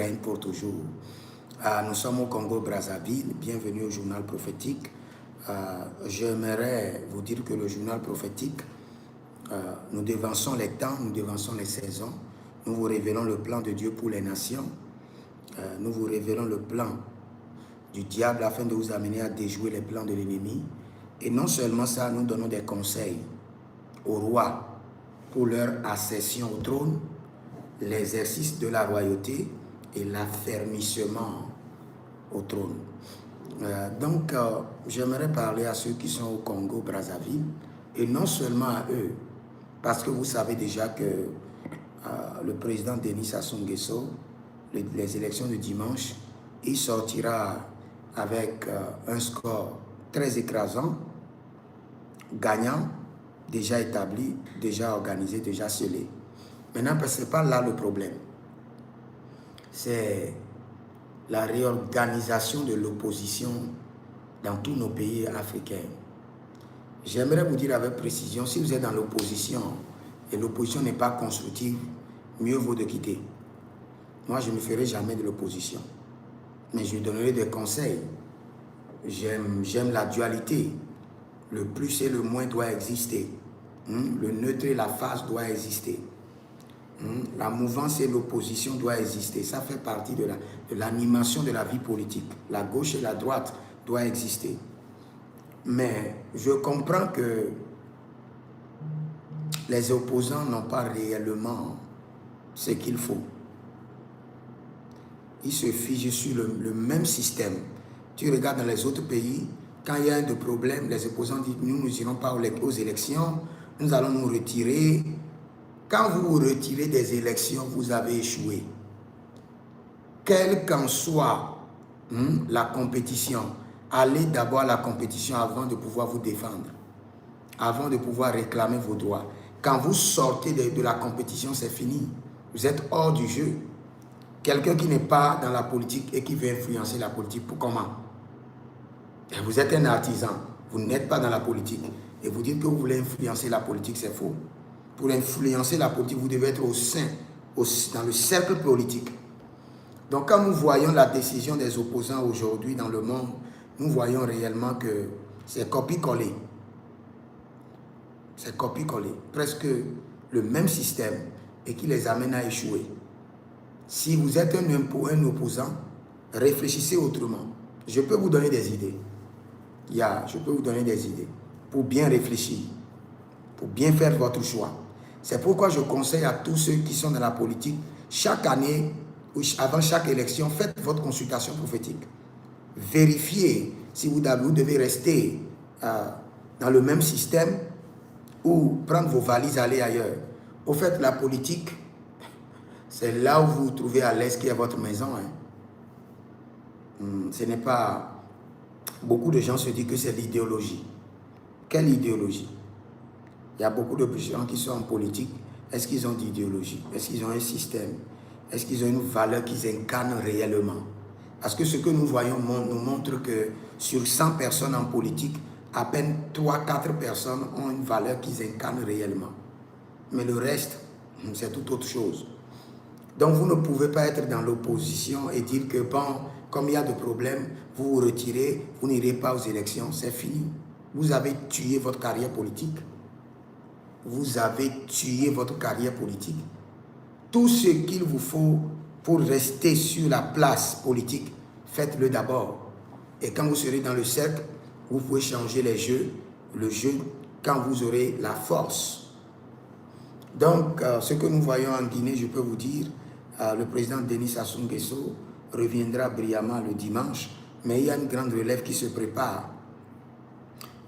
règne pour toujours. Nous sommes au Congo-Brazzaville. Bienvenue au journal prophétique. J'aimerais vous dire que le journal prophétique, nous devançons les temps, nous devançons les saisons. Nous vous révélons le plan de Dieu pour les nations. Nous vous révélons le plan du diable afin de vous amener à déjouer les plans de l'ennemi. Et non seulement ça, nous donnons des conseils aux rois pour leur accession au trône, l'exercice de la royauté et l'affermissement au trône. J'aimerais parler à ceux qui sont au Congo-Brazzaville, et non seulement à eux, parce que vous savez déjà que le président Denis Sassou Nguesso, les élections de dimanche, il sortira avec un score très écrasant, gagnant, déjà établi, déjà organisé, déjà scellé. Maintenant, ce n'est pas là le problème. C'est la réorganisation de l'opposition dans tous nos pays africains. J'aimerais vous dire avec précision, si vous êtes dans l'opposition et l'opposition n'est pas constructive, mieux vaut de quitter. Moi, je ne ferai jamais de l'opposition, mais je donnerai des conseils. J'aime la dualité. Le plus et le moins doit exister. Le neutre et la face doivent exister. La mouvance et l'opposition doivent exister. Ça fait partie de l'animation de la vie politique. La gauche et la droite doivent exister. Mais je comprends que les opposants n'ont pas réellement ce qu'il faut. Ils se figent sur le même système. Tu regardes dans les autres pays, quand il y a un problème, les opposants disent nous n'irons pas aux élections, nous allons nous retirer. Quand vous vous retirez des élections, vous avez échoué. Quelle qu'en soit la compétition, allez d'abord à la compétition avant de pouvoir vous défendre, avant de pouvoir réclamer vos droits. Quand vous sortez de la compétition, c'est fini. Vous êtes hors du jeu. Quelqu'un qui n'est pas dans la politique et qui veut influencer la politique, pour comment? Et vous êtes un artisan, vous n'êtes pas dans la politique. Et vous dites que vous voulez influencer la politique, c'est faux. Pour influencer la politique, vous devez être dans le cercle politique. Donc quand nous voyons la décision des opposants aujourd'hui dans le monde, nous voyons réellement que c'est copier-coller. C'est copier-coller. Presque le même système et qui les amène à échouer. Si vous êtes un opposant, réfléchissez autrement. Je peux vous donner des idées. Je peux vous donner des idées pour bien réfléchir, pour bien faire votre choix. C'est pourquoi je conseille à tous ceux qui sont dans la politique, chaque année, ou avant chaque élection, faites votre consultation prophétique. Vérifiez si vous devez rester dans le même système ou prendre vos valises et aller ailleurs. Au fait, la politique, c'est là où vous vous trouvez à l'aise qui est votre maison. Ce n'est pas... Beaucoup de gens se disent que c'est l'idéologie. Quelle idéologie? Il y a beaucoup de gens qui sont en politique. Est-ce qu'ils ont d'idéologie? Est-ce qu'ils ont un système? Est-ce qu'ils ont une valeur qu'ils incarnent réellement? Parce que ce que nous voyons nous montre que sur 100 personnes en politique, à peine 3-4 personnes ont une valeur qu'ils incarnent réellement. Mais le reste, c'est tout autre chose. Donc vous ne pouvez pas être dans l'opposition et dire que bon, comme il y a des problèmes, vous vous retirez, vous n'irez pas aux élections, c'est fini. Vous avez tué votre carrière politique. Vous avez tué votre carrière politique. Tout ce qu'il vous faut pour rester sur la place politique, faites-le d'abord. Et quand vous serez dans le cercle, vous pouvez changer le jeu, quand vous aurez la force. Donc, ce que nous voyons en Guinée, je peux vous dire, le président Denis Sassou Nguesso reviendra brillamment le dimanche, mais il y a une grande relève qui se prépare.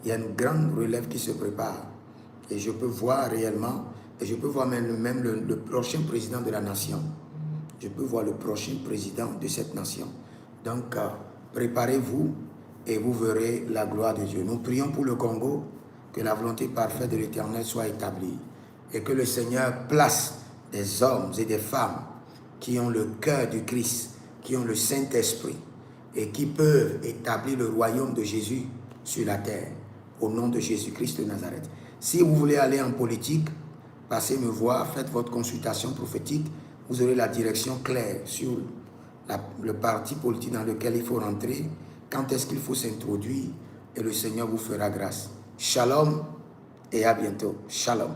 Il y a une grande relève qui se prépare. Et je peux voir réellement, et je peux voir même le prochain président de la nation. Je peux voir le prochain président de cette nation. Donc, préparez-vous et vous verrez la gloire de Dieu. Nous prions pour le Congo, que la volonté parfaite de l'Éternel soit établie et que le Seigneur place des hommes et des femmes qui ont le cœur du Christ, qui ont le Saint-Esprit et qui peuvent établir le royaume de Jésus sur la terre, au nom de Jésus-Christ de Nazareth. Si vous voulez aller en politique, passez me voir, faites votre consultation prophétique, vous aurez la direction claire sur le parti politique dans lequel il faut rentrer, quand est-ce qu'il faut s'introduire, et le Seigneur vous fera grâce. Shalom et à bientôt. Shalom.